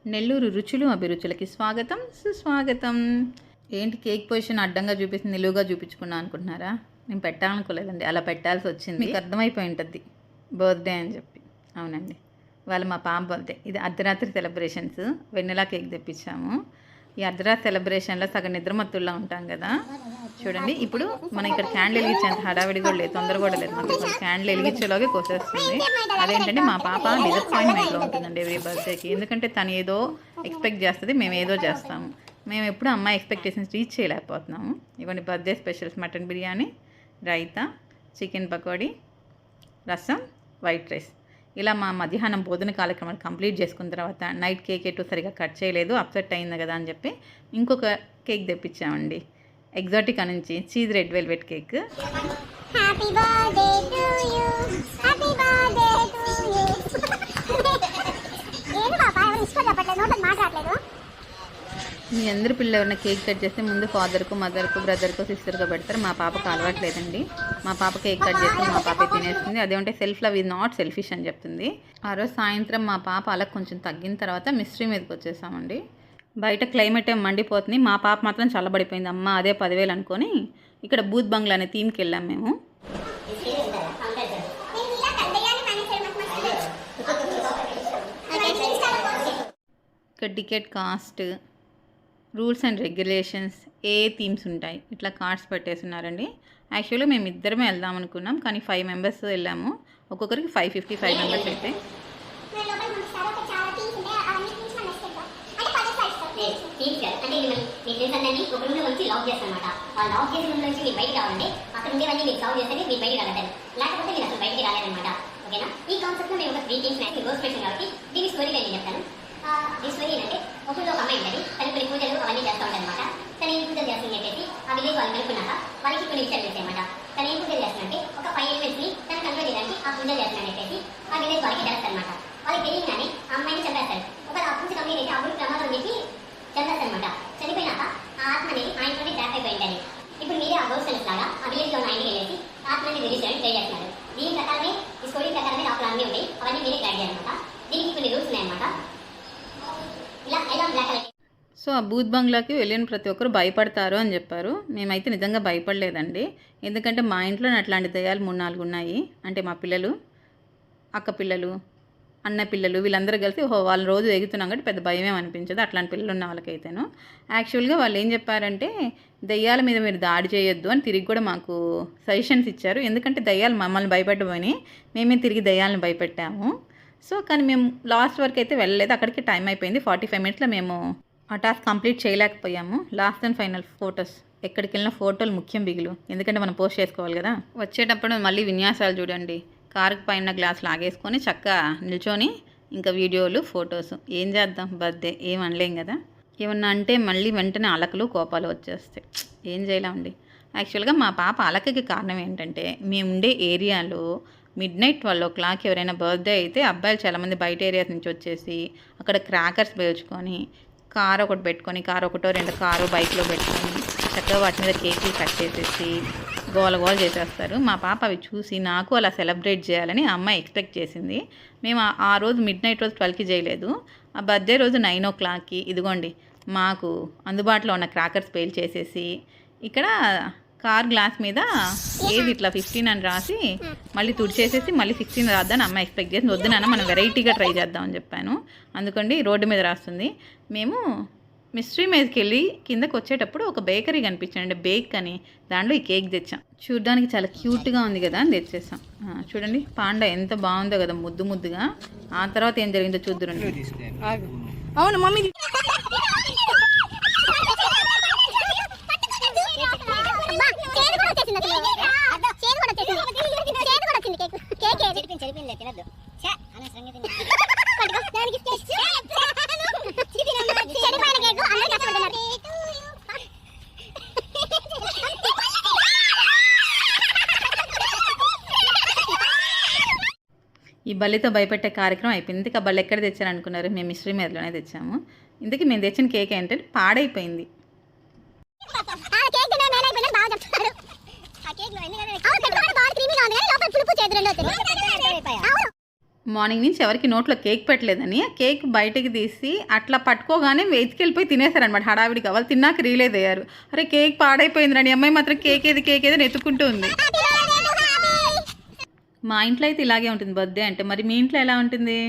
నెల్లూరు రుచులు అభిరుచులకి స్వాగతం సుస్వాగతం. ఏంటి కేక్ పొజిషన్ అడ్డంగా చూపిస్తే నిలువుగా చూపించుకున్నా అనుకుంటున్నారా? నేను పెట్టాలనుకోలేదండి, అలా పెట్టాల్సి వచ్చింది. మీకు అర్థమైపోయి ఉంటుంది బర్త్డే అని చెప్పి. అవునండి, వాళ్ళ మా పాప బర్త్డే. ఇది అర్ధరాత్రి సెలబ్రేషన్స్. వెన్నెలా కేక్ తెప్పించాము. ఈ అర్ధరాత్రి సెలబ్రేషన్లో సగం నిద్రమత్తుల్లో ఉంటాం కదా. చూడండి, ఇప్పుడు మనం ఇక్కడ క్యాండిల్ వెలిగించేంత హడావిడి కూడా లేదు, తొందర కూడా లేదు. మనకి క్యాండిల్ వెలిగించేలాగే కోసేస్తుంది. అదేంటంటే మా పాప డిసప్పాయింట్మెంట్లో ఉంటుందండి ఎవ్రీ బర్త్డేకి. ఎందుకంటే తను ఏదో ఎక్స్పెక్ట్ చేస్తుంది, మేము ఏదో చేస్తాము. మేము ఎప్పుడు అమ్మాయి ఎక్స్పెక్టేషన్స్ రీచ్ చేయలేకపోతున్నాము. ఇవన్నీ birthday specials: mutton biryani, raita, chicken pakodi, rasam, white rice. ఇలా మా మధ్యాహ్నం భోజన కార్యక్రమాలు కంప్లీట్ చేసుకున్న తర్వాత నైట్ కేక్ ఎటు సరిగా కట్ చేయలేదు, అప్సెట్ అయింది కదా అని చెప్పి ఇంకొక కేక్ తెప్పించామండి. ఎగ్జాటికా నుంచి చీజ్ రెడ్ వెల్వెట్ కేక్. మీ అందరి పిల్లలు ఎవరైనా కేక్ కట్ చేస్తే ముందు ఫాదర్కు, మదర్కు, బ్రదర్కు, సిస్టర్కు పెడతారు. మా పాపకు అలవాట్లేదండి. మా పాప కేక్ కట్ చేస్తే మా పాప తినేస్తుంది. అదేమంటే self love is not selfish అని చెప్తుంది. ఆ రోజు సాయంత్రం మా పాప అలా కొంచెం తగ్గిన తర్వాత మిస్ట్రీ మీదకి వచ్చేసామండి. బయట క్లైమేట్ ఏం మండిపోతుంది, మా పాప మాత్రం చల్లబడిపోయింది. అమ్మ అదే 10,000 అనుకొని ఇక్కడ బూత్ బంగ్లా అనే థీమ్కి వెళ్ళాం మేము. ఇక్కడ ticket cost, rules and regulations, A themes ఉంటాయి, ఇట్లా కార్డ్స్ పెట్టేస్తున్నారండి. యాక్చువల్గా మేము ఇద్దరమే వెళ్దాం అనుకున్నాం, కానీ 5 మెంబర్స్ వెళ్ళాము. ఒక్కొక్కరికి 555 మెంబర్స్ అయితే. ఏంటంటే ఒకళ్ళు ఒక అమ్మాయి ఉంటుంది, తను కొన్ని పూజలు అవన్నీ చేస్తూ ఉంటుంది అనమాట. తను ఏం పూజలు చేస్తుంది చెప్పేసి ఆ విలేజ్ వాళ్ళు కనుక్కున్నాక వాళ్ళకి కొన్ని విషయాలు చేస్తాయి అనమాట. తను ఏం పూజలు చేస్తుందంటే ఒక 5 ఎలిమెంట్స్ని తను కంట్రోల్ చేయడానికి ఆ పూజలు చేస్తున్నాను చెప్పేసి ఆ విలేజ్ వాళ్ళకి తెలుస్తుంది అనమాట. వాళ్ళకి తెలియగానే ఆ అమ్మాయిని చంపేస్తారు. ఒకవేళ ఆ పూజ కంప్లీట్ అయితే అప్పుడు ప్రమాదం అని చెప్పి చంపేస్తారు అనమాట. చనిపోయినాక ఆ ఆత్మ అనేది ఆయనతోనే ట్రాప్ అయిపోయింది. ఇప్పుడు మీరే ఆ గోల్సెన్స్ లాగా ఆ విలేజ్లో ఉన్న ఆయనకి వెళ్ళేసి ఆత్మని రిలీజ్ చేయడానికి ట్రై చేస్తున్నారు. దీని ప్రకారమే, ఈ స్టోరీ ప్రకారమే లోపల అన్నీ ఉంటాయి, అవన్నీ మీరే గైడ్ చేయాలన్నమాట. దీనికి కొన్ని రూల్స్ ఉన్నాయన్నమాట. సో ఆ బూత్ బంగ్లాకి వెళ్ళిన ప్రతి ఒక్కరు భయపడతారు అని చెప్పారు. మేమైతే నిజంగా భయపడలేదండి. ఎందుకంటే మా ఇంట్లో అట్లాంటి దయ్యాలు 3-4 ఉన్నాయి. అంటే మా పిల్లలు, అక్క పిల్లలు, అన్న పిల్లలు, వీళ్ళందరూ కలిసి వాళ్ళ రోజు ఎగుతున్నాం కాబట్టి పెద్ద భయమేం అనిపించదు అట్లాంటి పిల్లలు ఉన్న వాళ్ళకైతేను. యాక్చువల్గా వాళ్ళు ఏం చెప్పారంటే దయ్యాల మీద మీరు దాడి చేయొద్దు అని తిరిగి కూడా మాకు సజెషన్స్ ఇచ్చారు. ఎందుకంటే దయ్యాలు మమ్మల్ని భయపెట్టబోయి మేమే తిరిగి దయ్యాలను భయపెట్టాము. సో కానీ మేము లాస్ట్ వరకు అయితే వెళ్ళలేదు. అక్కడికి టైం అయిపోయింది. 45 మినిట్స్లో మేము ఆ టాస్క్ కంప్లీట్ చేయలేకపోయాము. Last and final photos. ఎక్కడికి వెళ్ళిన ఫోటోలు ముఖ్యం బిగులు, ఎందుకంటే మనం పోస్ట్ చేసుకోవాలి కదా. వచ్చేటప్పుడు మళ్ళీ విన్యాసాలు చూడండి. కారుకు పైన గ్లాస్ లాగేసుకొని చక్కగా నిల్చొని ఇంకా వీడియోలు, ఫొటోస్. ఏం చేద్దాం, బర్త్డే ఏం అనలేం కదా. ఏమన్నా అంటే మళ్ళీ వెంటనే అలకలు, కోపాలు వచ్చేస్తాయి. ఏం చేయలేమండి. యాక్చువల్గా మా పాప అలకకి కారణం ఏంటంటే మేము ఉండే ఏరియాలో midnight 12 o'clock ఎవరైనా బర్త్డే అయితే అబ్బాయిలు చాలామంది బయట ఏరియాస్ నుంచి వచ్చేసి అక్కడ క్రాకర్స్ పేల్చుకొని కారు ఒకటి పెట్టుకొని, కారు ఒకటో 2 కారు బైక్లో పెట్టుకొని చక్కగా వాటి మీద కేకులు కట్ చేసేసి గోల చేసేస్తారు. మా పాప అవి చూసి నాకు అలా సెలబ్రేట్ చేయాలని ఆ అమ్మాయి ఎక్స్పెక్ట్ చేసింది. మేము ఆ రోజు midnight రోజు 12కి చేయలేదు. ఆ బర్త్డే రోజు 9 o'clockకి ఇదిగోండి మాకు అందుబాటులో ఉన్న క్రాకర్స్ పేల్ చేసేసి ఇక్కడ కార్ గ్లాస్ మీద ఏది ఇట్లా 15 అని రాసి మళ్ళీ తుడిచేసేసి మళ్ళీ 16 రాద్దని అమ్మాయి ఎక్స్పెక్ట్ చేసింది. వద్దు నాన్న, మనం వెరైటీగా ట్రై చేద్దామని చెప్పాను. అందుకండి రోడ్డు మీద రాస్తుంది. మేము మిస్ట్రీ మీదకి వెళ్ళి కిందకి వచ్చేటప్పుడు ఒక బేకరీ కనిపించండి, బేక్ అని. దాంట్లో ఈ కేక్ తెచ్చాం. చూడడానికి చాలా క్యూట్గా ఉంది కదా అని తెచ్చేసాం. చూడండి పాండా ఎంత బాగుందో కదా, ముద్దు ముద్దుగా. ఆ తర్వాత ఏం జరిగిందో చూద్దురండి. అవును మమ్మీ, ఈ బల్లితో భయపెట్టే కార్యక్రమం అయిపోయింది. ఇందుకు ఆ బల్లి ఎక్కడ తెచ్చారనుకున్నారు? మేము మిస్ట్రీ మీదలోనే తెచ్చాము. ఇందుకు మేము తెచ్చిన కేక్ ఏంటంటే పాడైపోయింది. మార్నింగ్ నుంచి ఎవరికి నోట్లో కేక్ పెట్టలేదని ఆ కేక్ బయటకి తీసి అట్లా పట్టుకోగానే వెతికెళ్ళిపోయి తినేశారనమాట హడావిడిగా. వాళ్ళు తిన్నాక రియలైజ్ అయ్యారు, అరే కేక్ పాడైపోయిందిరా, ఈ అమ్మాయి మాత్రం కేక్ ఏది అని ఎత్తుకుంటూ ఉంది. మా ఇంట్లో అయితే ఇలాగే ఉంటుంది బర్త్డే అంటే. మరి మీ ఇంట్లో ఎలా ఉంటుంది?